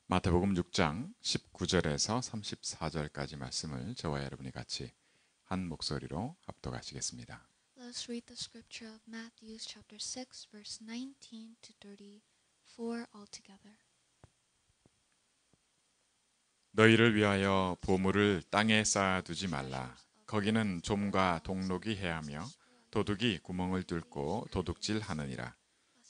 마태복음 6장 19절에서 34절까지 말씀을 저와 여러분이 같이 한 목소리로 합독하시겠습니다. Let's read the scripture of Matthew chapter 6 verse 19 to 34 all together. 너희를 위하여 보물을 땅에 쌓아두지 말라. 거기는 좀과 동록이 해하며 도둑이 구멍을 뚫고 도둑질하느니라.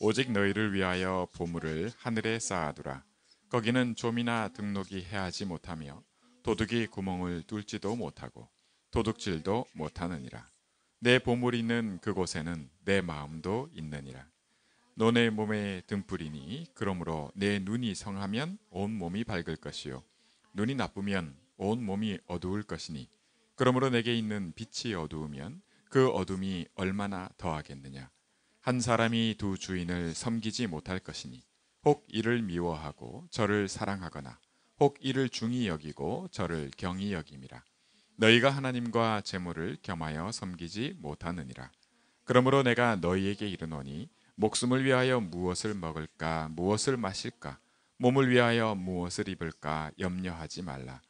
오직 너희를 위하여 보물을 하늘에 쌓아두라. 거기는 좀이나 등록이 해하지 못하며 도둑이 구멍을 뚫지도 못하고 도둑질도 못하느니라. 내 보물이 있는 그곳에는 내 마음도 있느니라. 너네 몸에 등불이니 그러므로 내 눈이 성하면 온 몸이 밝을 것이요 눈이 나쁘면 온 몸이 어두울 것이니 그러므로 내게 있는 빛이 어두우면 그 어둠이 얼마나 더하겠느냐. 한 사람이 두 주인을 섬기지 못할 것이니 혹 이를 미워하고 저를 사랑하거나 혹 이를 중히 여기고 저를 경히 여김이라. 너희가 하나님과 재물을 겸하여 섬기지 못하느니라. 그러므로 내가 너희에게 이르노니 목숨을 위하여 무엇을 먹을까 무엇을 마실까 몸을 위하여 무엇을 입을까 염려하지 말라.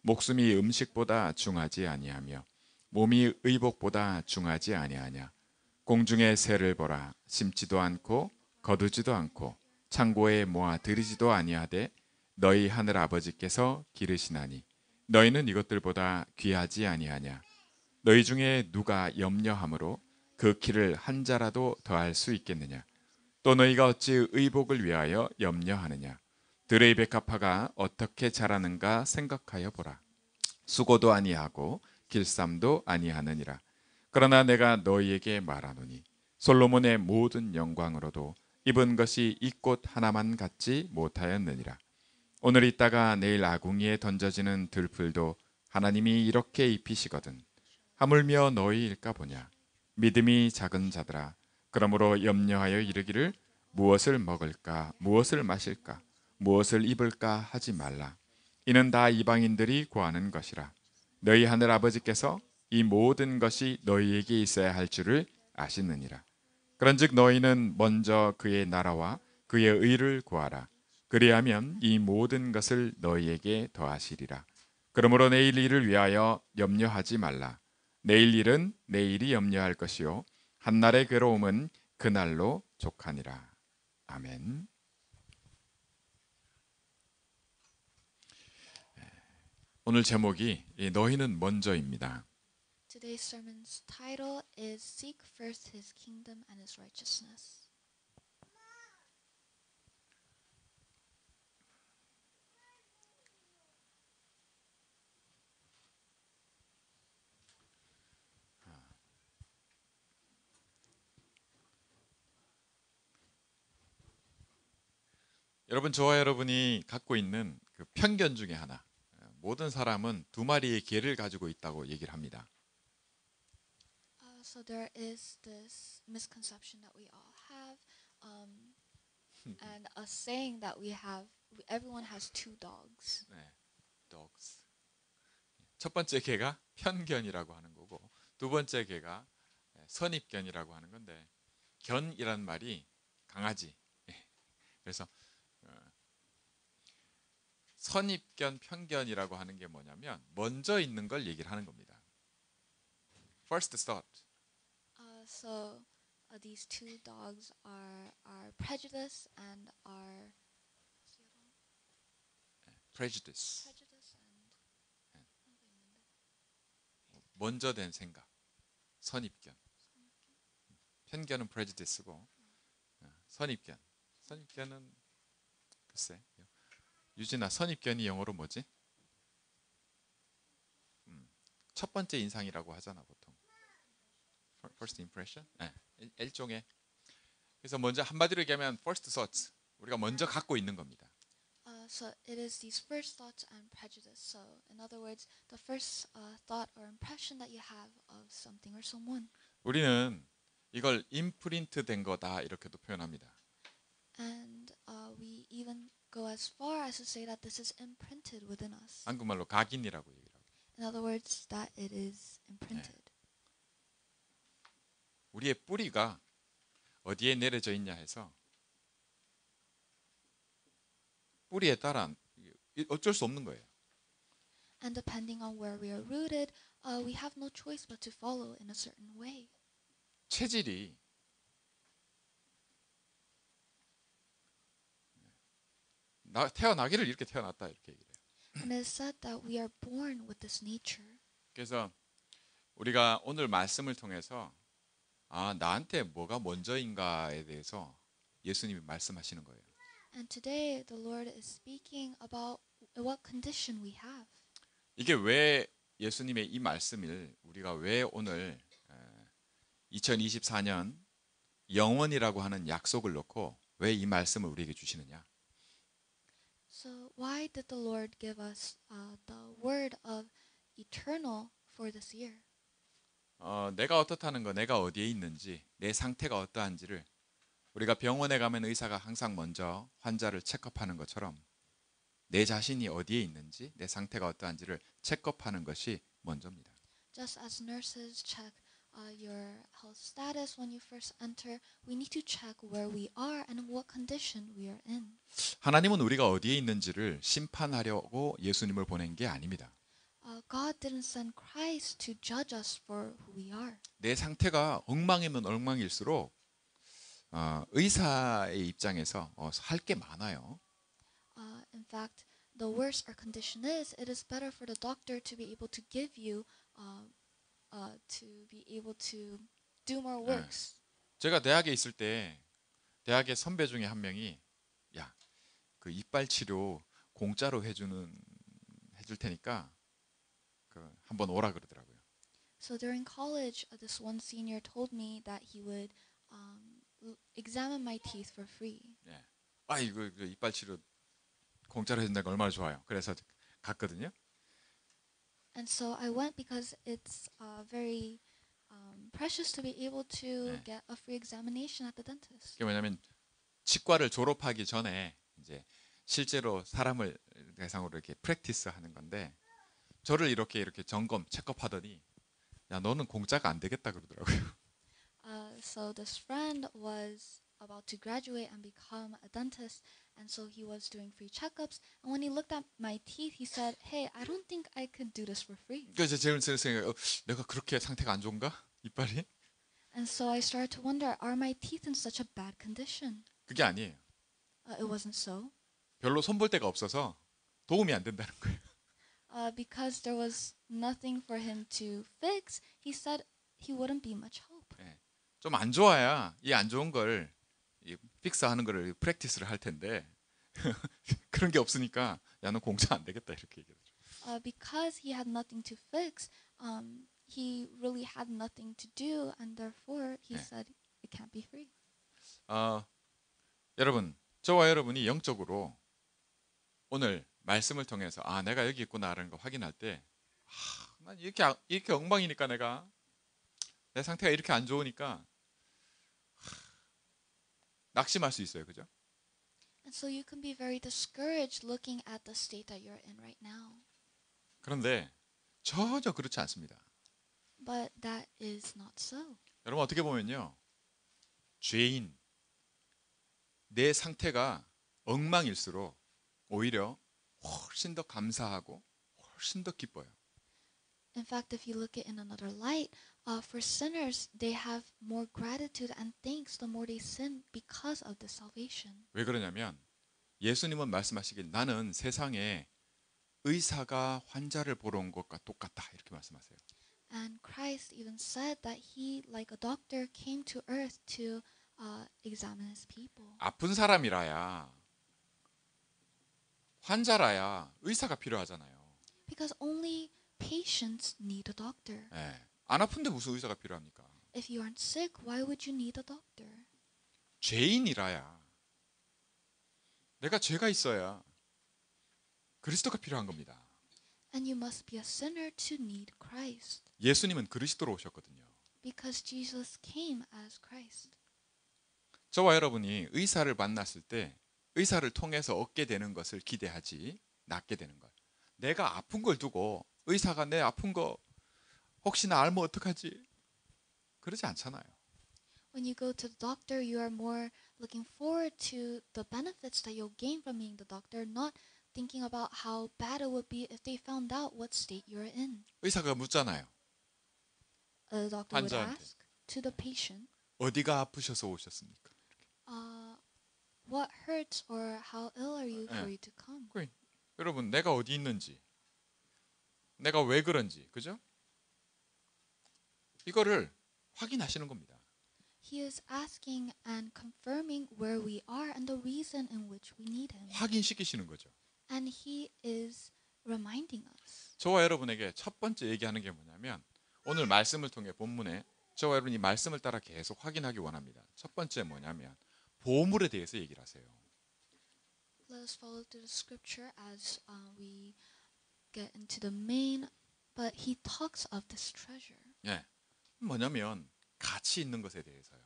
목숨이 음식보다 중하지 아니하며 몸이 의복보다 중하지 아니하냐. 공중의 새를 보라. 심지도 않고 거두지도 않고 창고에 모아 들이지도 아니하되 너희 하늘 아버지께서 기르시나니 너희는 이것들보다 귀하지 아니하냐. 너희 중에 누가 염려함으로 그 키를 한 자라도 더할 수 있겠느냐. 또 너희가 어찌 의복을 위하여 염려하느냐. 들의 백합화가 어떻게 자라는가 생각하여 보라. 수고도 아니하고 길쌈도 아니하느니라. 그러나 내가 너희에게 말하노니 솔로몬의 모든 영광으로도 입은 것이 이 꽃 하나만 같지 못하였느니라. 오늘 있다가 내일 아궁이에 던져지는 들풀도 하나님이 이렇게 입히시거든. 하물며 너희일까 보냐. 믿음이 작은 자들아. 그러므로 염려하여 이르기를 무엇을 먹을까 무엇을 마실까 무엇을 입을까 하지 말라. 이는 다 이방인들이 구하는 것이라. 너희 하늘 아버지께서 이 모든 것이 너희에게 있어야 할 줄을 아시느니라. 그런즉 너희는 먼저 그의 나라와 그의 의를 구하라. 그리하면 이 모든 것을 너희에게 더하시리라. 그러므로 내일 일을 위하여 염려하지 말라. 내일 일은 내일이 염려할 것이요 한날의 괴로움은 그날로 족하니라. 아멘. 오늘 제목이 너희는 먼저입니다. Today's sermon's title is Seek first his kingdom and his righteousness. 여러분, 저와 여러분이 갖고 있는 그 편견 중에 하나, 모든 사람은 두 마리의 개를 가지고 있다고 얘기를 합니다. So there is this misconception that we all have, and a saying that we have. Everyone has two dogs. 네, dogs. 첫 번째 개가 편견이라고 하는 거고, 두 번째 개가 선입견이라고 하는 건데, 견이란 말이 강아지. 그래서 선입견, 편견이라고 하는 게 뭐냐면 먼저 있는 걸 얘기를 하는 겁니다. First thought. So these two dogs are prejudice and are prejudice. prejudice and 먼저 된 생각. 선입견. 편견은 prejudice고 선입견. 선입견은 글쎄. 유진아, 선입견이 영어로 뭐지? 첫 번째 인상이라고 하잖아, 보통. First impression? 네, 일종의. 그래서 먼저 한마디로 얘기하면 first thoughts. 우리가 먼저 갖고 있는 겁니다. So it is these first thoughts and prejudice. So in other words, the first thought or impression that you have of something or someone. 우리는 이걸 임프린트 된 거다 이렇게도 표현합니다. And we even go as far as to say that this is imprinted within us. 한국말로 각인이라고 얘기를 하고. In other words, that it is imprinted. 우리의 뿌리가 어디에 내려져 있냐 해서 뿌리에 따라 어쩔 수 없는 거예요. And depending on where we are rooted, we have no choice but to follow in a certain way. 체질이 태어나기를 이렇게 태어났다 이렇게 얘기해요. And it is said that we are born with this nature. 그래서 우리가 오늘 말씀을 통해서 나한테 뭐가 먼저인가에 대해서 예수님이 말씀하시는 거예요. And today the Lord is speaking about what condition we have. 이게 왜 예수님의 이 말씀을 우리가 왜 오늘 2024년 영원이라고 하는 약속을 놓고 왜 이 말씀을 우리에게 주시느냐? So why did the Lord give us the word of eternal for this year? 내가 어떻다는 거, 내가 어디에 있는지, 내 상태가 어떠한지를 우리가 병원에 가면 의사가 항상 먼저 환자를 체크하는 것처럼 내 자신이 어디에 있는지, 내 상태가 어떠한지를 체크하는 것이 먼저입니다. Just as nurses check your health status when you first enter, we need to check where we are and what condition we are in. 하나님은 우리가 어디에 있는지를 심판하려고 예수님을 보낸 게 아닙니다. God didn't send Christ to judge us for who we are. 내 상태가 엉망이면 엉망일수록 의사의 입장에서 할 게 많아요. In fact, the worse our condition is, it is better for the doctor to be able to give you, to be able to do more works. 제가 대학에 있을 때 대학의 선배 중에 한 명이 야, 그 이빨 치료 공짜로 해줄 테니까 한번 오라 그러더라고요. So during college, this one senior told me that he would examine my teeth for free. 예. 이거 이빨 치료 공짜로 해준다는 거 얼마나 좋아요. 그래서 갔거든요. And so I went because it's very precious to be able to get a free examination at the dentist. 그게 뭐냐면 치과를 졸업하기 전에 이제 실제로 사람을 대상으로 이렇게 프랙티스 하는 건데 저를 이렇게 점검 체크하더니 야 너는 공짜가 안 되겠다 그러더라고요. So this friend was about to graduate and become a dentist, and so he was doing free checkups. And when he looked at my teeth, he said, "Hey, I don't think I could do this for free." 그래서 제가 생각해 내가 그렇게 상태가 안 좋은가 이빨이? And so I started to wonder, are my teeth in such a bad condition? 그게 아니에요. It wasn't so. 별로 손볼 데가 없어서 도움이 안 된다는 거예요. Because there was nothing for him to fix, he said he wouldn't be much help. 좀 안 좋아야 이 안 좋은 걸 픽스하는 거를 프랙티스를 할 텐데 그런 게 없으니까 야 너 공짜 안 되겠다 이렇게 얘기하죠. Because he had nothing to fix, he really had nothing to do, and therefore he said it can't be free. 여러분, 저와 여러분이 영적으로 오늘 말씀을 통해서 내가 여기 있구나라는 걸 확인할 때, 난 이렇게 엉망이니까 내 상태가 이렇게 안 좋으니까 낙심할 수 있어요, 그죠? And so you can be very discouraged looking at the state that you're in right now. 그런데 전혀 그렇지 않습니다. But that is not so. 여러분 어떻게 보면요, 죄인 내 상태가 엉망일수록 오히려 훨씬 더 감사하고 훨씬 더 기뻐요. In fact, if you look at it in another light, for sinners, they have more gratitude and thanks the more they sin because of the salvation. 왜 그러냐면 예수님은 말씀하시길 나는 세상에 의사가 환자를 보러 온 것과 똑같다 이렇게 말씀하세요. And Christ even said that he, like a doctor, came to earth to examine his people. 아픈 사람이라야 환자라야 의사가 필요하잖아요. Because only patients need a doctor. 안 아픈데 무슨 의사가 필요합니까? If you aren't sick, why would you need a doctor? 죄인이라야 내가 죄가 있어야 그리스도가 필요한 겁니다. And you must be a sinner to need Christ. 예수님은 그리스도로 오셨거든요. Because Jesus came as Christ. 저와 여러분이 의사를 만났을 때 의사를 통해서 얻게 되는 것을 기대하지 낫게 되는 것. 내가 아픈 걸 두고 의사가 내 아픈 거 혹시나 알면 어떡하지? 그러지 않잖아요. When you go to the doctor, you are more looking forward to the benefits that you'll gain from being the doctor, not thinking about how bad it would be if they found out what state you're in. 의사가 묻잖아요. The doctor would 환자한테. ask to the patient, 어디가 아프셔서 오셨습니까? what hurts or how ill are you for 예. you to come? 여러분, 내가 어디 있는지, 내가 왜 그런지, 그죠? 이거를 확인하시는 겁니다. He is asking and confirming where we are and the reason in which we need him. 확인시키시는 거죠. And he is reminding us. 저와 여러분에게 첫 번째 얘기하는 게 뭐냐면 오늘 말씀을 통해 본문에 저와 여러분이 말씀을 따라 계속 확인하기 원합니다. 첫 번째 뭐냐면 보물에 대해서 얘기를 하세요. Let us follow through the scripture as we get into the main. But he talks of this treasure. 예, 뭐냐면 가치 있는 것에 대해서요.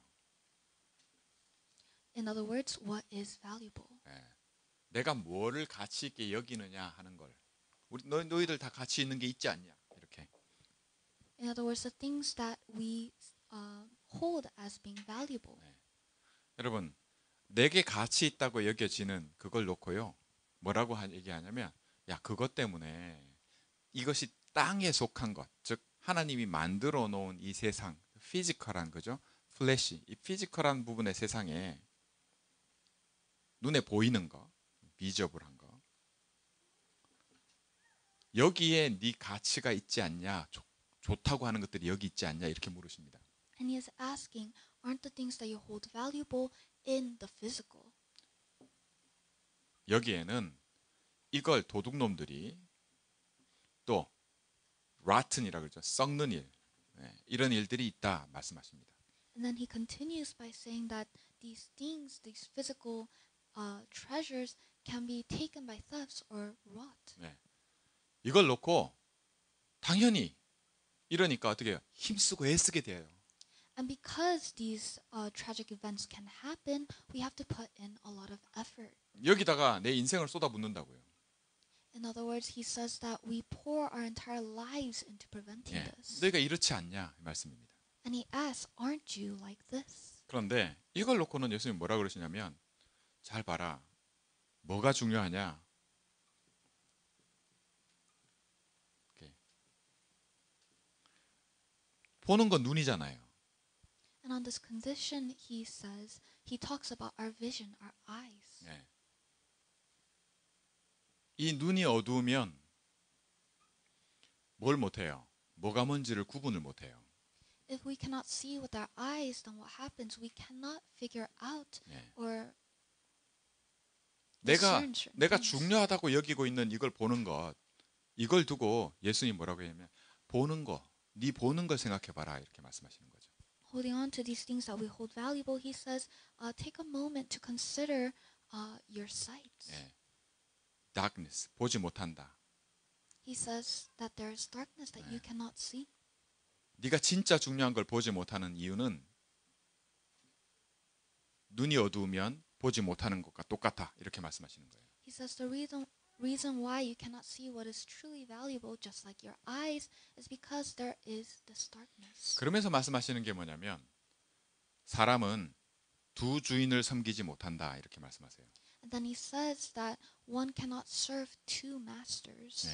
In other words, what is valuable? 예, 내가 뭐를 가치 있게 여기느냐 하는 걸. 우리 너희들 다 가치 있는 게 있지 않냐? 이렇게. In other words, the things that we hold as being valuable. 여러분, 내게 가치 있다고 여겨지는 그걸 놓고요. 뭐라고 얘기하냐면 야, 그것 때문에 이것이 땅에 속한 것, 즉 하나님이 만들어 놓은 이 세상, 피지컬한 거죠. 플래시, 이 피지컬한 부분의 세상에 눈에 보이는 거, 비저블한 거. 여기에 네 가치가 있지 않냐? 좋다고 하는 것들이 여기 있지 않냐? 이렇게 물으십니다. And he is asking, aren't the things that you hold valuable in the physical? 여기에는 이걸 도둑놈들이 또 rotten이라 그러죠. 썩는 일. 이런 일들이 있다 말씀하십니다. And then he continues by saying that these things, these physical treasures can be taken by thefts or rot. 이걸 놓고 당연히 이러니까 어떻게 해요? 힘쓰고 애쓰게 돼요. And because these tragic events can happen, we have to put in a lot of effort. 여기다가 내 인생을 쏟아붓는다고요. In other words, he says that we pour our entire lives into preventing this. 너희가 이렇지 않냐 이 말씀입니다. And he asks, aren't you like this? 그런데 이걸 놓고는 예수님 뭐라 그러시냐면 잘 봐라. 뭐가 중요하냐? 보는 건 눈이잖아요. And on this condition, he says, he talks about our vision, our eyes. 이 눈이 어두우면 뭘 못해요? 뭐가 뭔지를 구분을 못해요. If we cannot see with our eyes, then what happens? We cannot figure out or discern certain 내가 things. 중요하다고 여기고 있는 이걸 보는 것, 이걸 두고 예수님 뭐라고 하냐면 보는 거, 네 보는 걸 생각해봐라 이렇게 말씀하시는 거죠. Holding on to these things that we hold valuable, he says, take a moment to consider your sight. darkness, 보지 못한다. He says that there is darkness that you cannot see. 네가 진짜 중요한 걸 보지 못하는 이유는 눈이 어두우면 보지 못하는 것과 똑같아 이렇게 말씀하시는 거예요. He says the reason why you cannot see what is truly valuable, just like your eyes, is because there is this darkness. 그러면서 말씀하시는 게 뭐냐면 사람은 두 주인을 섬기지 못한다 이렇게 말씀하세요. And then he says that one cannot serve two masters.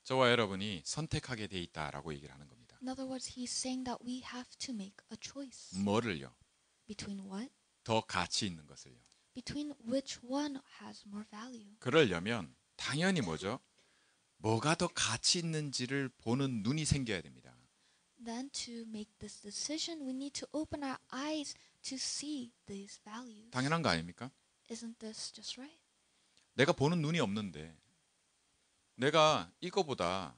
저와 여러분이 선택하게 돼 있다라고 얘기를 하는 겁니다. In other words, he's saying that we have to make a choice. 뭐를요? Between what? 더 가치 있는 것을요. Between which one has more value. 그러려면 당연히 뭐죠? 뭐가 더 가치 있는지를 보는 눈이 생겨야 됩니다. Then to make this decision, we need to open our eyes to see these values. 당연한 거 아닙니까? Isn't this just right? 내가 보는 눈이 없는데 내가 이거보다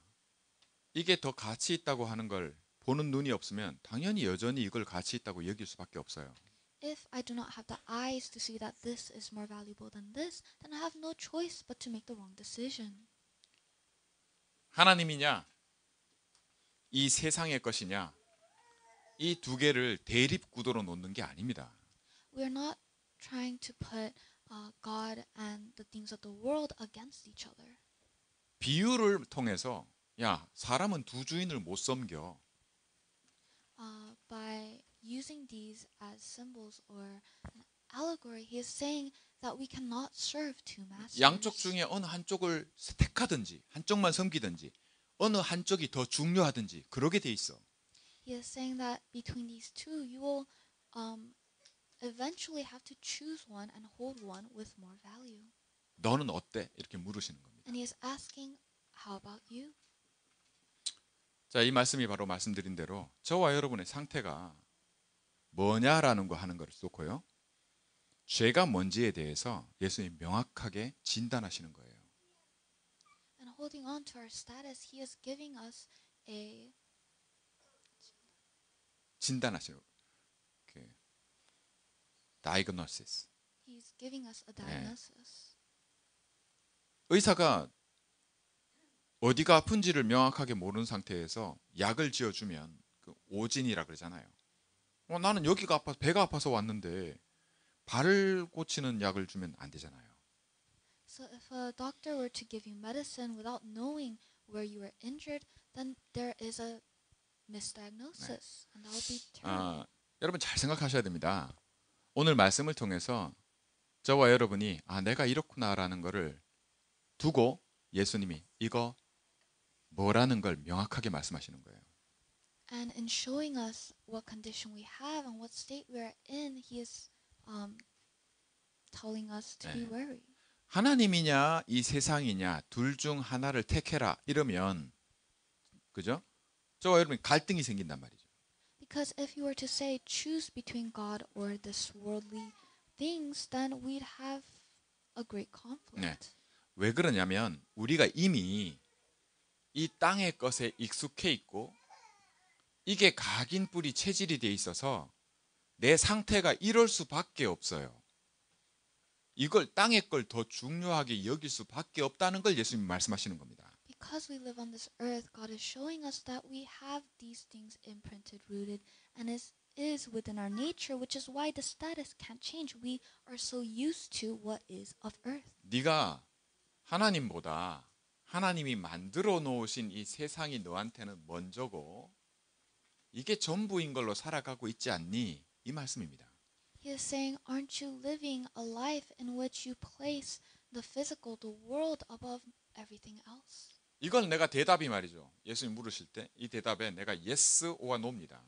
이게 더 가치 있다고 하는 걸 보는 눈이 없으면 당연히 여전히 이걸 가치 있다고 여길 수밖에 없어요. If I do not have the eyes to see that this is more valuable than this, then I have no choice but to make the wrong decision. 하나님이냐 이 세상의 것이냐 이 두 개를 대립 구도로 놓는 게 아닙니다. We are not trying to put God and the things of the world against each other. 비유를 통해서 야 사람은 두 주인을 못 섬겨. By using these as symbols or allegory, he is saying that we cannot serve two masters. 양쪽 중에 어느 한쪽을 택하든지 한쪽만 섬기든지 어느 한쪽이 더 중요하든지 그러게 돼 있어. He is saying that between these two, you will eventually have to choose one and hold one with more value. 너는 어때? 이렇게 물으시는 겁니다. And he is asking, how about you? 자, 이 말씀이 바로 말씀드린 대로 저와 여러분의 상태가 뭐냐라는 거 하는 것을 쏟고요. 죄가 뭔지에 대해서 예수님이 명확하게 진단하시는 거예요. And holding on to our status, he is giving us a 진단하시는 그 diagnosis. he's giving us a diagnosis. 의사가 어디가 아픈지를 명확하게 모르는 상태에서 약을 지어주면 그 오진이라 그러잖아요. 나는 여기가 아파 배가 아파서 왔는데 발을 고치는 약을 주면 안 되잖아요. So if a doctor were to give you medicine without knowing where you were injured, then there is a misdiagnosis, and that will be terrible. 여러분 잘 생각하셔야 됩니다. 오늘 말씀을 통해서 저와 여러분이 내가 이렇구나라는 거를 두고 예수님이 이거 뭐라는 걸 명확하게 말씀하시는 거예요. And in showing us what condition we have and what state we are in, he is telling us to be wary. 하나님이냐 이 세상이냐 둘 중 하나를 택해라 이러면 그죠? 저와 여러분이 갈등이 생긴단 말이죠. Because if you were to say choose between God or this worldly things, then we'd have a great conflict. 왜 그러냐면 우리가 이미 이 땅의 것에 익숙해 있고 이게 각인 뿌리 체질이 돼 있어서 내 상태가 이럴 수밖에 없어요. 이걸 땅의 걸 더 중요하게 여길 수밖에 없다는 걸 예수님이 말씀하시는 겁니다. Because we live on this earth, God is showing us that we have these things imprinted, rooted, and is within our nature, which is why the status can't change. We are so used to what is of earth. 네가 하나님보다 하나님이 만들어 놓으신 이 세상이 너한테는 먼저고 이게 전부인 걸로 살아가고 있지 않니? 이 말씀입니다. He is saying, aren't you living a life in which you place the physical, the world above everything else? 이걸 내가 대답이 말이죠. 예수님 물으실 때 이 대답에 내가 yes or no입니다.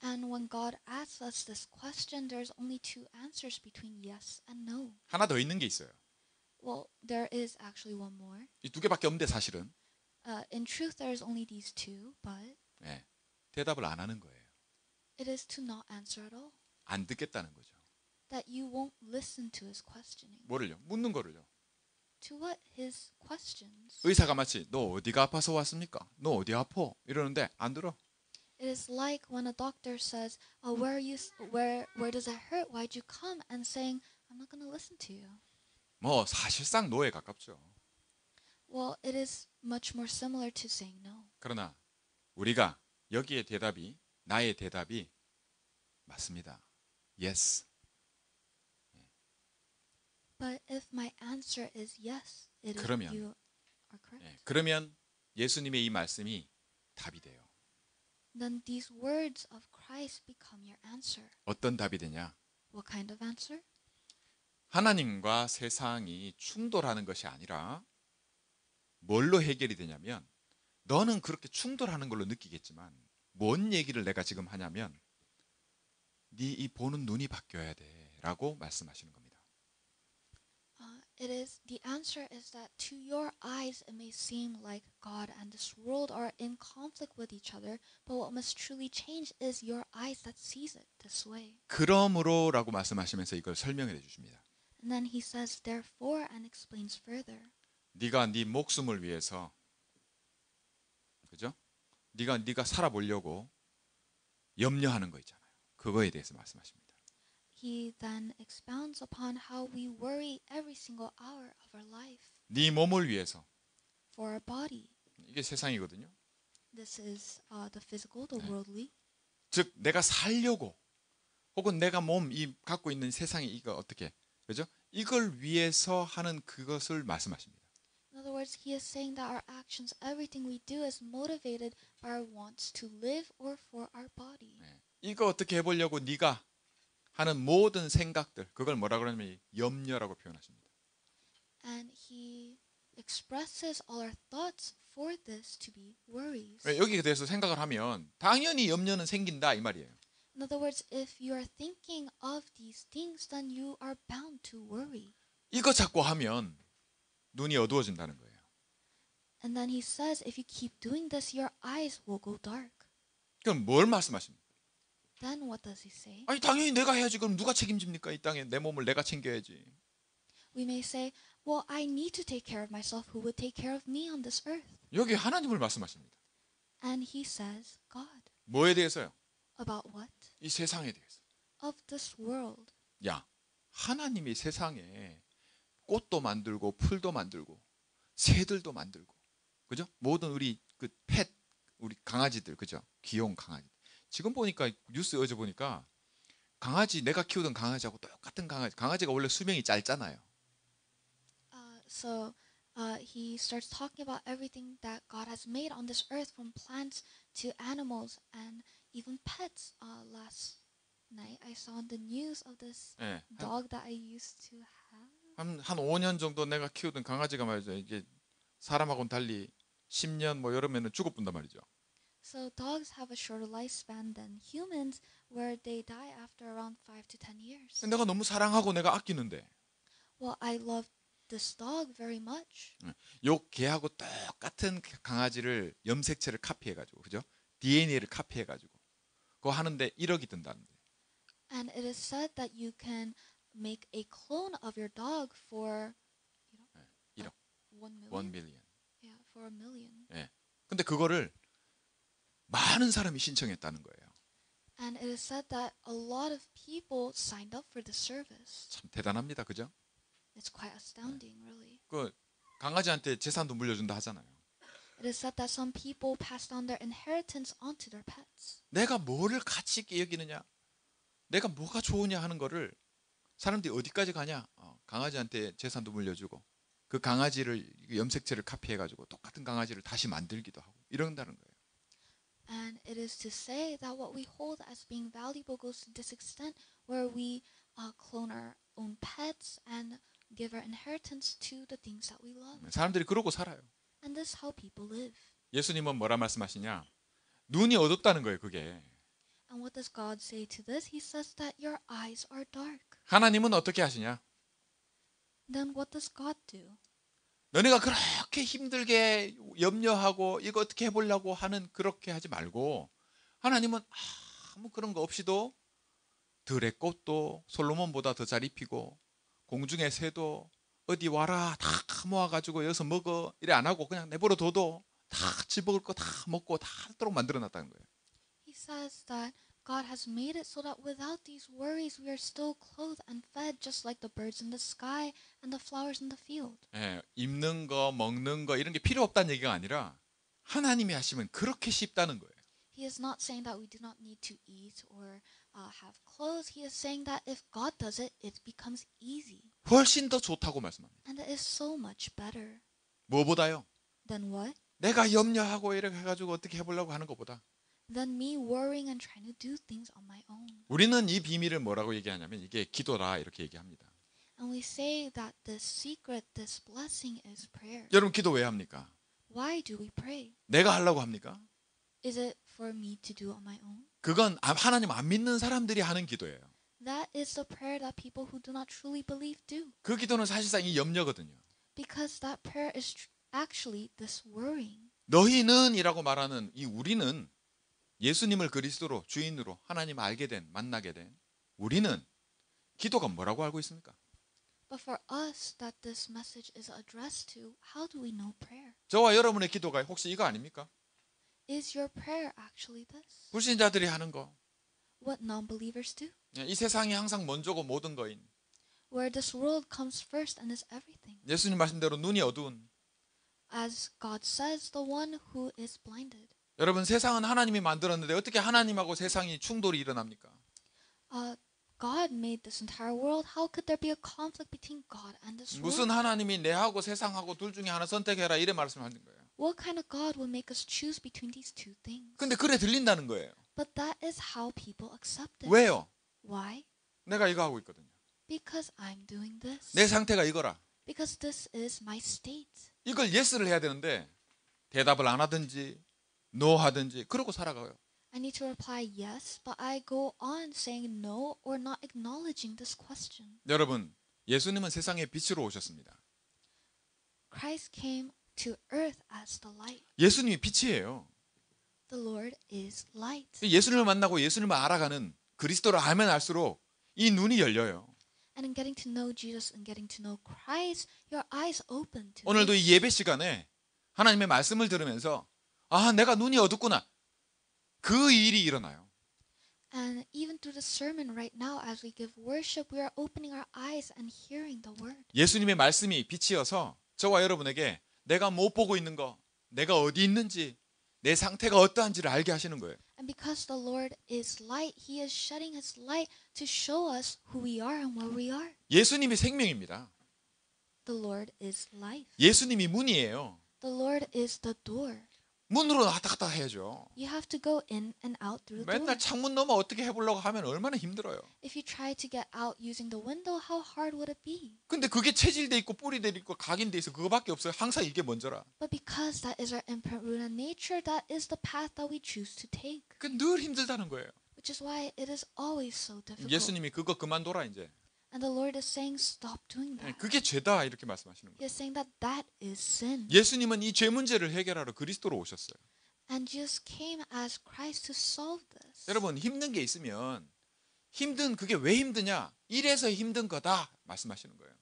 And when God asks us this question, there's only two answers between yes and no. 하나 더 있는 게 있어요. Well, there is actually one more. 이 두 개밖에 없는데 사실은 In truth, there is only these two, but 대답을 안 하는 거예요. it is to not answer at all. 안 듣겠다는 거죠. That you won't listen to his questioning. 뭐를요? 묻는 거를요. To what? His questions. 의사가 마치 너 어디가 아파서 왔습니까? 너 어디 아파? 이러는데 안 들어. It is like when a doctor says, where are you? Where does it hurt? Why'd you come? And saying, I'm not going to listen to you. 뭐 사실상 노에 가깝죠. Well, it is much more similar to saying no. 그러나 우리가 여기에 대답이 나의 대답이 맞습니다. Yes. But if my answer is yes, it is 그러면, you are correct. 그러면 예수님의 이 말씀이 답이 돼요. Then these words of Christ become your answer. 어떤 답이 되냐? What kind of answer? 하나님과 세상이 충돌하는 것이 아니라 뭘로 해결이 되냐면 너는 그렇게 충돌하는 걸로 느끼겠지만 뭔 얘기를 내가 지금 하냐면 네 이 보는 눈이 바뀌어야 돼라고 말씀하시는 겁니다. It is the answer is that to your eyes it may seem like God and this world are in conflict with each other, but what must truly change is your eyes that sees it this way. 그러므로라고 말씀하시면서 이걸 설명해 주십니다. And then he says therefore and explains further. 네가 네 목숨을 위해서 그죠? 네가 살아보려고 염려하는 거 있잖아요. 그거에 대해서 말씀하십니다. He then expounds upon how we worry every single hour of our life. 네 몸을 위해서. For our body. 이게 세상이거든요. This is the physical, the worldly. 즉 내가 살려고 혹은 내가 이 갖고 있는 세상이 이거 어떻게 그죠? 이걸 위해서 하는 그것을 말씀하십니다. In other words, he is saying that our actions, everything we do is motivated by our wants to live or for our body. 이거 어떻게 해보려고 네가 하는 모든 생각들, 그걸 뭐라 그러냐면 염려라고 표현하십니다. And he expresses all our thoughts for this to be worries. 여기에 대해서 생각을 하면 당연히 염려는 생긴다 이 말이에요. In other words, if you are thinking of these things, then you are bound to worry. 이거 자꾸 하면 눈이 어두워진다는 거예요. And then he says, if you keep doing this, your eyes will go dark. 그럼 뭘 말씀하십니까? Then what does he say? 아니 당연히 내가 해야지. 그럼 누가 책임집니까? 이 땅에 내 몸을 내가 챙겨야지. We may say, well, I need to take care of myself. Who would take care of me on this earth? 여기 하나님을 말씀하십니다. And he says, God. 뭐에 대해서요? About what? 이 세상에 대해서. Of this world. 야, 하나님이 세상에 꽃도 만들고 풀도 만들고 새들도 만들고, 그죠? 모든 우리 그 펫, 우리 강아지들, 그죠? 귀여운 강아지. 지금 보니까 뉴스 어제 보니까 강아지, 내가 키우던 강아지하고 똑같은 강아지가 원래 수명이 짧잖아요. So he starts talking about everything that God has made on this earth, from plants to animals and even pets. Last night I saw on the news of this 예, dog that I used to have. 한 5년 정도 내가 키우던 강아지가 말이죠. 이게 사람하고는 달리 10년 뭐 이러면은 죽어본단 말이죠. So dogs have a shorter lifespan than humans, where they die after around 5 to 10 years. 내가 너무 사랑하고 내가 아끼는데 Well, I love this dog very much. 요 개하고 똑같은 강아지를 염색체를 카피해가지고, 그죠? DNA를 카피해가지고 그거 하는데 1억이 든다는데. And it is said that you can make a clone of your dog for 1억, 1 million. 1 million. Yeah, for 1 million. 예. 근데 그거를 많은 사람이 신청했다는 거예요. And it is said that a lot of people signed up for the service. 참 대단합니다, 그죠? It's quite astounding, really. 그 강아지한테 재산도 물려준다 하잖아요. It is said that some people passed on their inheritance onto their pets. 내가 뭐를 가치 있게 여기느냐, 내가 뭐가 좋으냐 하는 거를 사람들이 어디까지 가냐? 강아지한테 재산도 물려주고 그 강아지를 염색체를 카피해가지고 똑같은 강아지를 다시 만들기도 하고 이런다는 거예요. And it is to say that what we hold as being valuable goes to this extent, where we clone our own pets and give our inheritance to the things that we love. 사람들이 그러고 살아요. And this is how people live. 예수님은 뭐라 말씀하시냐? 눈이 어둡다는 거예요, 그게. And what does God say to this? He says that your eyes are dark. 하나님은 어떻게 하시냐? Then what does God do? 너네가 그렇게 힘들게 염려하고 이거 어떻게 해보려고 하는 그렇게 하지 말고, 하나님은 아무 그런 거 없이도 들의 꽃도 솔로몬보다 더 잘 입히고 공중의 새도 어디 와라 다 모아가지고 여기서 먹어 이래 안 하고 그냥 내버려 둬도 다 집먹을 거 다 먹고 다 하도록 만들어놨다는 거예요. He says that God has made it so that without these worries we are still clothed and fed, just like the birds in the sky and the flowers in the field. 예, 입는 거 먹는 거 이런 게 필요 없다는 얘기가 아니라 하나님이 하시면 그렇게 쉽다는 거예요. He is not saying that we do not need to eat or have clothes. He is saying that if God does it, it becomes easy. 훨씬 더 좋다고 말씀합니다. And it is so much better. 뭐보다요? Than what? 내가 염려하고 이렇게 해가지고 어떻게 해보려고 하는 것보다 Than me worrying and trying to do things on my own. 우리는 이 비밀을 뭐라고 얘기하냐면 이게 기도라 이렇게 얘기합니다. And we say that this secret, this blessing is prayer. 여러분 기도 왜 합니까? Why do we pray? 내가 하려고 합니까? Is it for me to do on my own? 그건 하나님 안 믿는 사람들이 하는 기도예요. That is the prayer that people who do not truly believe do. 그 기도는 사실상 이 염려거든요. Because that prayer is actually this worrying. 너희는 이라고 말하는 이 우리는 예수님을 그리스도로 주인으로 하나님 알게 된 만나게 된 우리는 기도가 뭐라고 알고 있습니까? But for us that this message is addressed to, how do we know prayer? 저와 여러분의 기도가 혹시 이거 아닙니까? Is your prayer actually this? 불신자들이 하는 거. What non-believers do? 이 세상이 항상 먼저고 모든 거인. Where this world comes first and is everything. 예수님 말씀대로 눈이 어두운. As God says, the one who is blinded. 여러분 세상은 하나님이 만들었는데 어떻게 하나님하고 세상이 충돌이 일어납니까? God made this entire world. How could there be a conflict between God and this world? 무슨 하나님이 내하고 세상하고 둘 중에 하나 선택해라 이래 말씀하는 거예요. What kind of God will make us choose between these two things? 근데 그래 들린다는 거예요. But that is how people accept it. 왜요? Why? 내가 이거 하고 있거든요. Because I'm doing this. 내 상태가 이거라. Because this is my state. 이걸 yes를 해야 되는데 대답을 안 하든지 no 하든지 그러고 살아가요. I need to reply yes, but I go on saying no or not acknowledging this question. 여러분, 예수님은 세상에 빛으로 오셨습니다. Christ came to earth as the light. 예수님이 빛이에요. The Lord is light. 예수님을 만나고 예수님을 알아가는 그리스도를 알면 알수록 이 눈이 열려요. And in getting to know Jesus and getting to know Christ, your eyes open to 오늘도 this. 이 예배 시간에 하나님의 말씀을 들으면서 아, 내가 눈이 어둡구나. 그 일이 일어나요. And even through the sermon right now, as we give worship, we are opening our eyes and hearing the word. 예수님의 말씀이 빛이어서 저와 여러분에게 내가 못 보고 있는 거, 내가 어디 있는지, 내 상태가 어떠한지를 알게 하시는 거예요. And because the Lord is light, He is shedding His light to show us who we are and where we are. 예수님이 생명입니다. The Lord is life. 예수님이 문이에요. The Lord is the door. 문으로 왔다 갔다 해야죠. You have to go in and out through the door. 맨날 창문 넘어 어떻게 해보려고 하면 얼마나 힘들어요. If you try to get out using the window, how hard would it be? 근데 그게 체질돼 있고 뿌리돼 있고 각인돼 있어 그거밖에 없어요. 항상 이게 먼저라. But because that is our imprint rooted in nature, that is the path that we choose to take. 그 늘 힘들다는 거예요. Which is why it is always so difficult. 예수님이 그거 그만둬라 이제. And the Lord is saying, stop doing that. 그게 죄다 이렇게 말씀하시는 He 거예요. is saying that that is sin. 예수님은 이 죄 문제를 해결하러 그리스도로 오셨어요. And Jesus came as Christ to solve this. 여러분 힘든 게 있으면 힘든 그게 왜 힘드냐? 이래서 힘든 거다 말씀하시는 거예요.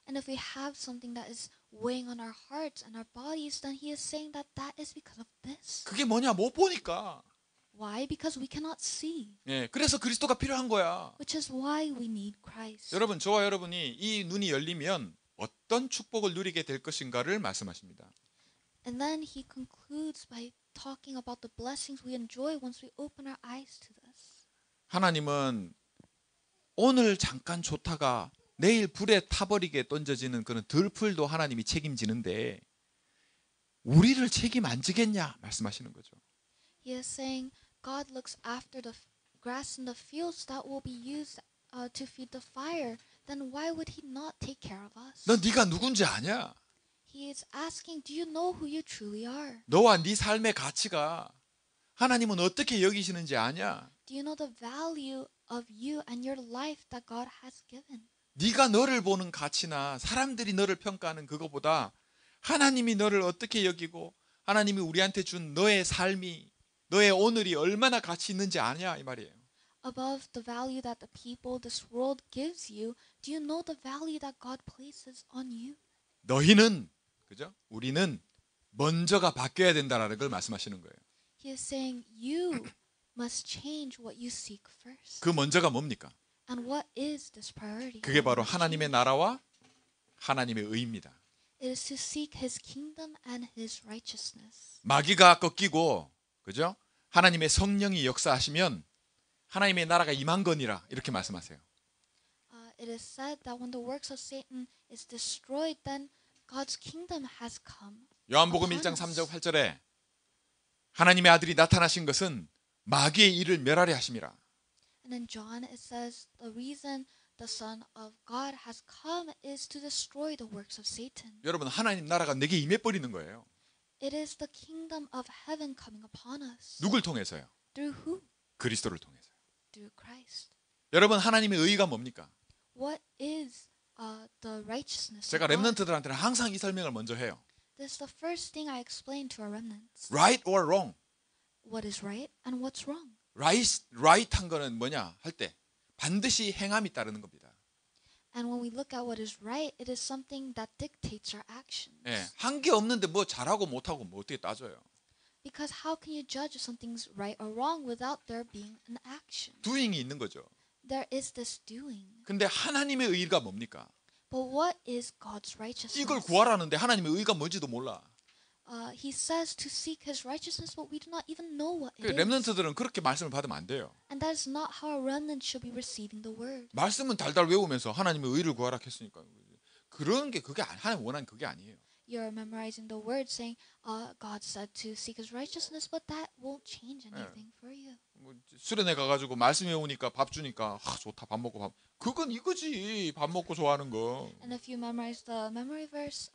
And if we have something that is weighing on our hearts and our bodies, then He is saying that that is because of this. 그게 뭐냐? 못 보니까. Why? Because we cannot see. 예, 그래서 그리스도가 필요한 거야. Which is why we need Christ. 여러분 저와 여러분이 이 눈이 열리면 어떤 축복을 누리게 될 것인가를 말씀하십니다. And then He concludes by talking about the blessings we enjoy once we open our eyes to this. 하나님은 오늘 잠깐 좋다가 내일 불에 타버리게 던져지는 그런 들풀도 하나님이 책임지는데 우리를 책임 안 지겠냐 말씀하시는 거죠. He is saying God looks after the grass in the fields that will be used to feed the fire. Then why would He not take care of us? 너 네가 누군지 아냐? He is asking, do you know who you truly are? 너와 네 삶의 가치가 하나님은 어떻게 여기시는지 아냐? Do you know the value of you and your life that God has given? 네가 너를 보는 가치나 사람들이 너를 평가하는 그거보다 하나님이 너를 어떻게 여기고 하나님이 우리한테 준 너의 삶이 너의 오늘이 얼마나 가치 있는지 아냐 이 말이에요. Above the value that the people, this world gives you, do you know the value that God places on you? 너희는 그죠? 우리는 먼저가 바뀌어야 된다라는 걸 말씀하시는 거예요. He is saying you must change what you seek first. 그 먼저가 뭡니까? And what is this priority? 그게 바로 하나님의 나라와 하나님의 의입니다. It is to seek His kingdom and His righteousness. 마귀가 꺾이고 그죠? 하나님의 성령이 역사하시면 하나님의 나라가 임한 거니라 이렇게 말씀하세요. It is said that when the works of Satan is destroyed, then God's kingdom has come. 요한복음 upon 1장 us. 3절 8절에 하나님의 아들이 나타나신 것은 마귀의 일을 멸하려 하심이라. And in John it says the reason the Son of God has come is to destroy the works of Satan. 여러분 하나님 나라가 내게 임해 버리는 거예요. It is the kingdom of heaven coming upon us. 누굴 통해서요? Through who? 그리스도를 통해서요. Through Christ. 여러분 하나님의 의가 뭡니까? What is the righteousness 제가 of God? 렘넌트들한테는 항상 이 설명을 먼저 해요. This is the first thing I explain to our remnants. Right or wrong? What is right and what's wrong? right한 거는 뭐냐 할 때 반드시 행함이 따르는 겁니다. And when we look at what is right, it is something that dictates our actions. 예, 한 게 없는데 뭐 잘하고 못하고 뭐 어떻게 따져요? Because how can you judge if something's right or wrong without there being an action? doing이 있는 거죠. There is this doing. 근데 하나님의 의가 뭡니까? But what is God's righteousness? 이걸 구하라는데 하나님의 의가 뭔지도 몰라. He says to seek His righteousness, but we do not even know what 그 it is. 렘넌트들은 그렇게 말씀을 받으면 안 돼요. And that is not how a remnant should be receiving the word. 말씀은 달달 외우면서 하나님의 의를 구하라 했으니까 그런 게 그게 하나님 원하는 그게 아니에요. You're memorizing the word saying, God said to seek His righteousness, but that won't change anything for you. 뭐 수련회 가가지고 말씀 외우니까 밥 주니까 좋다 밥 먹고 밥 그건 이거지 밥 먹고 좋아하는 거. And if you memorize the memory verse,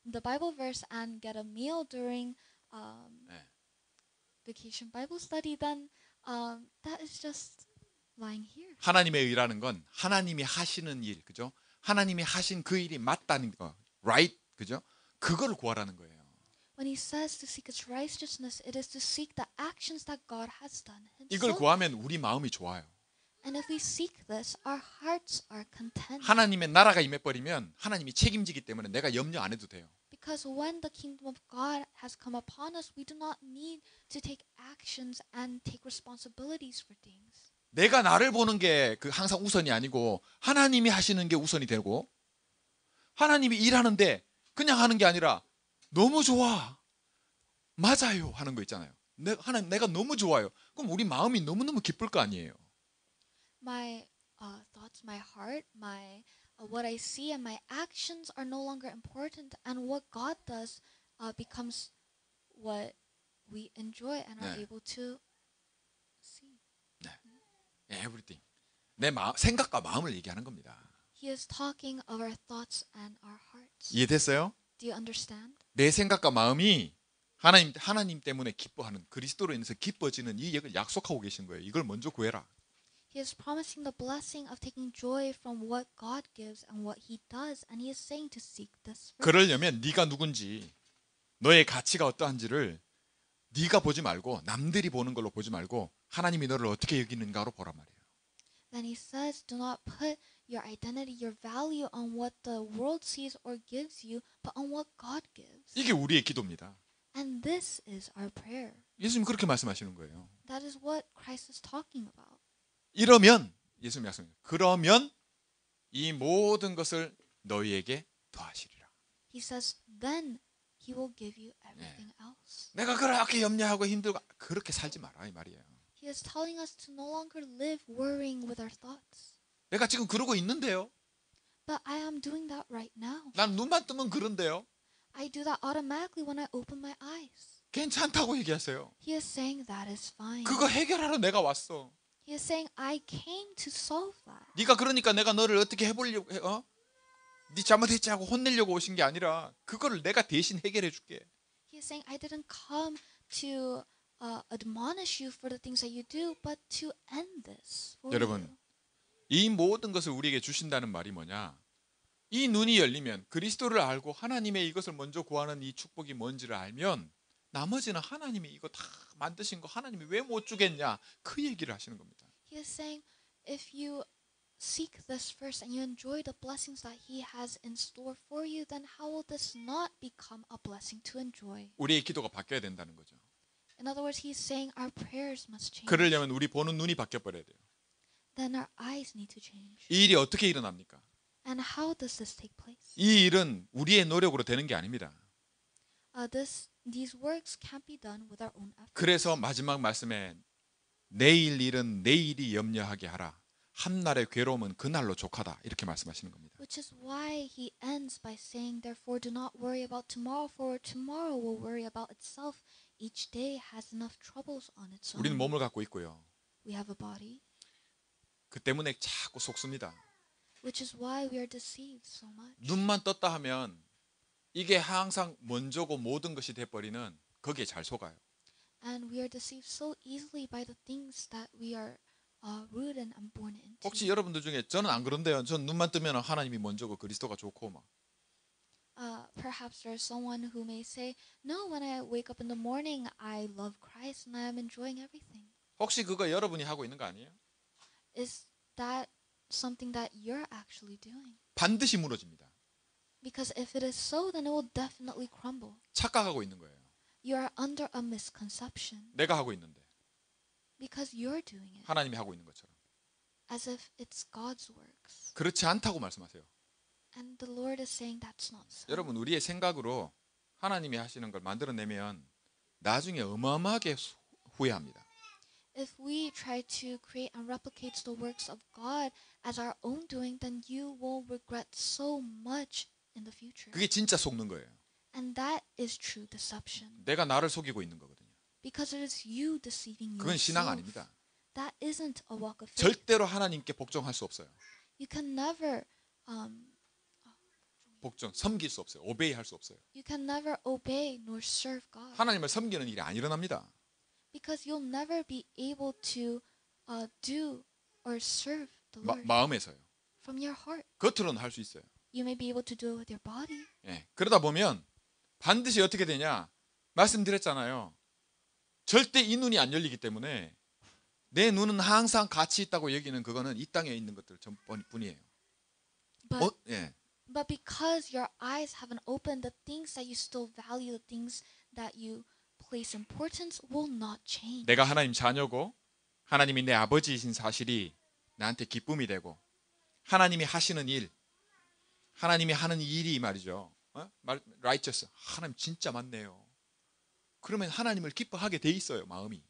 the Bible verse, and get a meal during 네. vacation Bible study, then that is just lying here. 하나님의 의라는 건 하나님이 하시는 일, 그죠? 하나님이 하신 그 일이 맞다는 거, right, 그죠? 그걸 구하라는 거예요. When he says to seek his righteousness, it is to seek the actions that God has done 이걸 himself. 구하면 우리 마음이 좋아요. And if we seek this, our hearts are content. 하나님의 나라가 임해버리면 하나님이 책임지기 때문에 내가 염려 안 해도 돼요. Because when the kingdom of God has come upon us, we do not need to take actions and take responsibilities for things. 내가 나를 보는 게 그 항상 우선이 아니고 하나님이 하시는 게 우선이 되고 하나님이 일하는데 그냥 하는 게 아니라 너무 좋아, 맞아요 하는 거 있잖아요. 하나님 내가 너무 좋아요. 그럼 우리 마음이 너무너무 기쁠 거 아니에요. My thoughts, my heart, my what I see and my actions are no longer important, and what God does becomes what we enjoy and are 네. able to see. Everything. 내 생각과 마음을 얘기하는 겁니다. He is talking of our thoughts and our hearts. 이해됐어요? Do you understand? 내 생각과 마음이 하나님 때문에 기뻐하는 그리스도로 인해서 기뻐지는 이 얘기를 약속하고 계신 거예요. 이걸 먼저 구해라. He is promising the blessing of taking joy from what God gives and what He does, and He is saying to seek this first. 그러려면 네가 누군지, 너의 가치가 어떠한지를 네가 보지 말고 남들이 보는 걸로 보지 말고 하나님이 너를 어떻게 여기는가로 보란 말이에요. Then He says, do not put your identity, your value on what the world sees or gives you, but on what God gives. 이게 우리의 기도입니다. And this is our prayer. 예수님 그렇게 말씀하시는 거예요. That is what Christ is talking about. 이러면 예수님 말씀해요. 그러면 이 모든 것을 너희에게 더하시리라. He says, then He will give you everything else. 내가 그렇게 염려하고 힘들고 그렇게 살지 마라 이 말이에요. He is telling us to no longer live worrying with our thoughts. 내가 지금 그러고 있는데요. But I am doing that right now. 난 눈만 뜨면 그런데요. I do that automatically when I open my eyes. 괜찮다고 얘기하세요. He is saying that is fine. 그거 해결하러 내가 왔어. He is saying I came to solve that. 네가 그러니까 내가 너를 어떻게 해보려고 해? 네 잘못했지 하고 혼내려고 오신 게 아니라 그거를 내가 대신 해결해 줄게. He is saying I didn't come to admonish you for the things that you do, but to end this for 여러분, you. 이 모든 것을 우리에게 주신다는 말이 뭐냐? 이 눈이 열리면 그리스도를 알고 하나님의 이것을 먼저 구하는 이 축복이 뭔지를 알면 나머지는 하나님이 이거 다 만드신 거 하나님이 왜 못 주겠냐? 그 얘기를 하시는 겁니다. He is saying if you seek this first and you enjoy the blessings that He has in store for you, then how will this not become a blessing to enjoy? 우리의 기도가 바뀌어야 된다는 거죠. In other words, He is saying our prayers must change. 그러려면 우리 보는 눈이 바뀌어 버려야 돼요. Then our eyes need to change. 이 일이 어떻게 일어납니까? And how does this take place? 이 일은 우리의 노력으로 되는 게 아닙니다. These works can't be done with our own efforts. 그래서 마지막 말씀에 내일 일은 내일이 염려하게 하라. 한날의 괴로움은 그날로 족하다. 이렇게 말씀하시는 겁니다. Which is why He ends by saying, therefore do not worry about tomorrow, for tomorrow will worry about itself. Each day has enough troubles on its 우리는 own. 몸을 갖고 있고요. We have a body, 그 때문에 자꾸 속습니다. which is why we are deceived so much. 눈만 떴다 하면 이게 항상 먼저고 모든 것이 돼버리는 거기에 잘 속아요. And we are deceived so easily by the things that we are rooted and born into. 혹시 여러분들 중에 저는 안 그런데요. 전 눈만 뜨면 하나님이 먼저고 그리스도가 좋고 막. Perhaps there's someone who may say, no, when I wake up in the morning, I love Christ and I am enjoying everything. 혹시 그거 여러분이 하고 있는 거 아니에요? Is that something that you're actually doing? 반드시 무너집니다. Because if it is so, then it will definitely crumble. 착각하고 있는 거예요. You are under a misconception 내가 하고 있는데 because you're doing it 하나님이 하고 있는 것처럼. as if it's God's works. 그렇지 않다고 말씀하세요. And the Lord is saying that's not so. 여러분 우리의 생각으로 하나님이 하시는 걸 만들어내면 나중에 어마어마하게 후회합니다. If we try to create and replicate the works of God as our own doing, then you will regret so much in the future. 그게 진짜 속는 거예요. And that is true deception. 내가 나를 속이고 있는 거거든요. because it is you deceiving 그건 신앙 yourself. 아닙니다. That isn't a walk of faith. 절대로 하나님께 복종할 수 없어요. You can never 섬길 수 없어요. 오베이 할 수 없어요. you can never obey nor serve God 하나님을 섬기는 일이 안 일어납니다. because you'll never be able to do or serve the Lord 마음에서요. from your heart. 겉으로는 할 수 있어요. You may be able to do it with your body, 예. 그러다 보면 반드시 어떻게 되냐? 말씀드렸잖아요. 절대 이 눈이 안 열리기 때문에 내 눈은 항상 가치 있다고 여기는 그거는 이 땅에 있는 것들 전뿐이에요. but 예. but because your eyes haven't opened, the things that you still value, the things that you place importance will not change. 내가 하나님 자녀고 하나님이 내 아버지이신 사실이 나한테 기쁨이 되고 하나님이 하시는 일, 하나님이 하는 일이 말이죠. righteous. 하나님 진짜 맞네요. 그러면 하나님을 기뻐하게 돼 있어요, 마음이.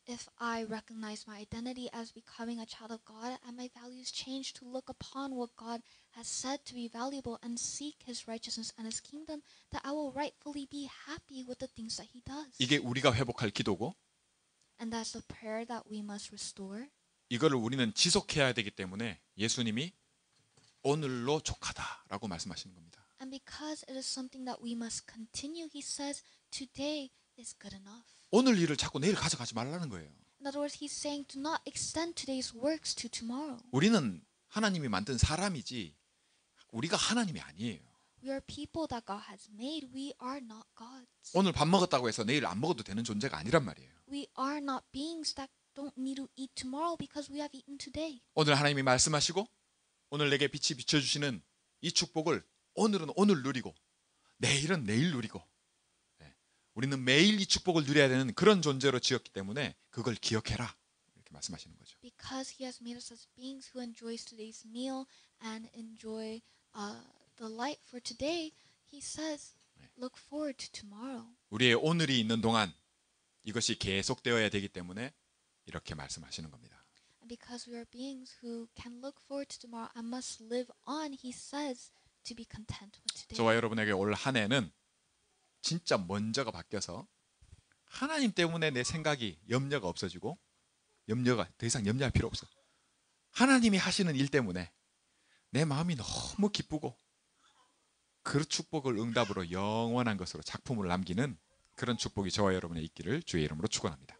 If I recognize my identity as becoming a child of God and my values change to look upon what God has said to be valuable and seek His righteousness and His kingdom, that I will rightfully be happy with the things that He does. 이게 우리가 회복할 기도고 And that's the prayer that we must restore. 이거를 우리는 지속해야 되기 때문에 예수님이 오늘로 족하다라고 말씀하시는 겁니다. And because it is something that we must continue, He says, today is good enough. 오늘 일을 자꾸 내일 가져가지 말라는 거예요. In other words, He's saying, do not extend today's works to tomorrow. 우리는 하나님이 만든 사람이지 우리가 하나님이 아니에요. We are people that God has made. We are not gods. 오늘 밥 먹었다고 해서 내일 안 먹어도 되는 존재가 아니란 말이에요. We are not beings that don't need to eat tomorrow because we have eaten today. 오늘 하나님이 말씀하시고 오늘 내게 빛이 비춰주시는 이 축복을 오늘은 오늘 누리고 내일은 내일 누리고 우리는 매일 이 축복을 누려야 되는 그런 존재로 지었기 때문에 그걸 기억해라 이렇게 말씀하시는 거죠. Because He has made us as beings who enjoys today's meal and enjoy the light for today, He says, look forward to tomorrow. 우리의 오늘이 있는 동안 이것이 계속되어야 되기 때문에 이렇게 말씀하시는 겁니다. And because we are beings who can look forward to tomorrow and must live on, He says to be content with today. 저와 여러분에게 올 한 해는 진짜 먼저가 바뀌어서 하나님 때문에 내 생각이 염려가 없어지고 염려가 더 이상 염려할 필요 없어. 하나님이 하시는 일 때문에 내 마음이 너무 기쁘고 그 축복을 응답으로 영원한 것으로 작품을 남기는 그런 축복이 저와 여러분의 있기를 주의 이름으로 축원합니다.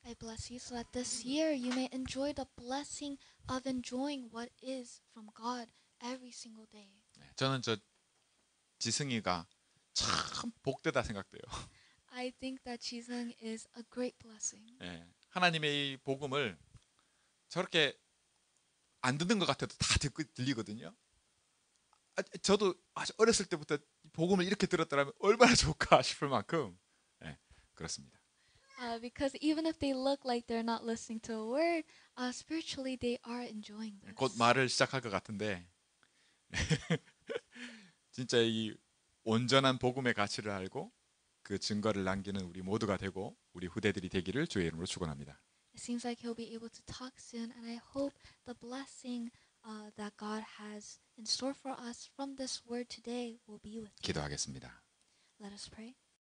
I bless you so that this year you may enjoy the blessing of enjoying what is from God every single day. 저는 저 지승이가 참 복되다 생각돼요. I think that Jesus is a great blessing. 하나님의 이 복음을 저렇게 안 듣는 것 같아도 다 듣고 들리거든요. 저도 아주 어렸을 때부터 복음을 이렇게 들었더라면 얼마나 좋을까 싶을 만큼 그렇습니다. Because even if they look like they're not listening to a word, spiritually they are enjoying this. 곧 말을 시작할 것 같은데 진짜 이 온전한 복음의 가치를 알고 그 증거를 남기는 우리 모두가 되고 우리 후대들이 되기를 주의 이름으로 축원합니다. It seems like he'll be able to talk soon, and I hope the blessing that God has in store for us from this word today will be with you. 기도하겠습니다. Let us pray.